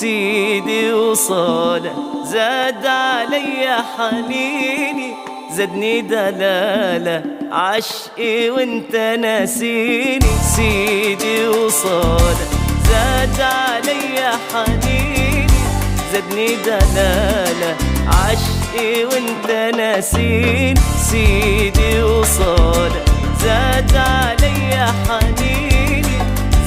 سيدي وصالك زاد علي حنيني، زادني دلالة عشقي وانت ناسيني. سيدي وصالك زاد علي حنيني، زادني دلالة عشقي وانت ناسيني. سيدي وصالك زاد علي حنيني،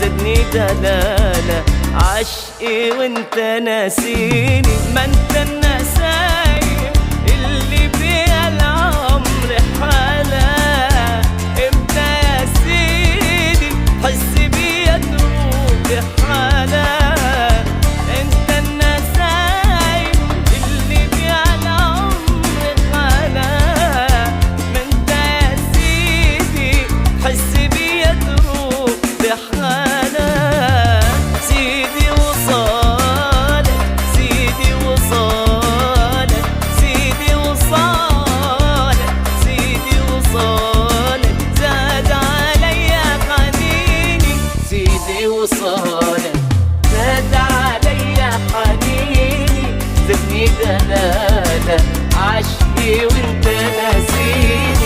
زادني دلالة عشقي وانت ناسيني. ما انت النسايم اللي بيها العمر حلا، امتى يا سيدي حس بيا تروح حلا. انت النسايم اللي بيها العمر حلا، ما انت يا سيدي حس بيا تروح حلا. سيدي وصالك سيدي وصالك سيدي وصالك سيدي وصالك زاد علي حنيني. سيدي وصالك زاد علي حنيني، زادني دلالة عشقي وانت ناسيني.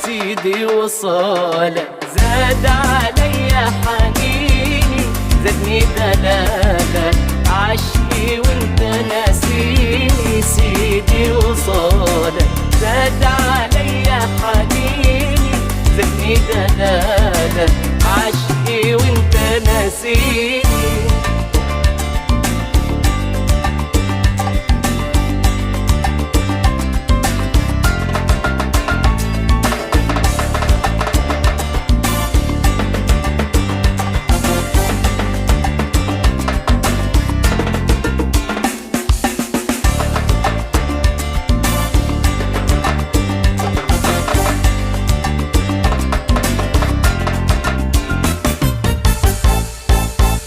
سيدي وصالك زاد علي حنيني، زادني دلالة عشقي وانت ناسيني. سيدي وصالك زاد علي حنيني، زادني دلالة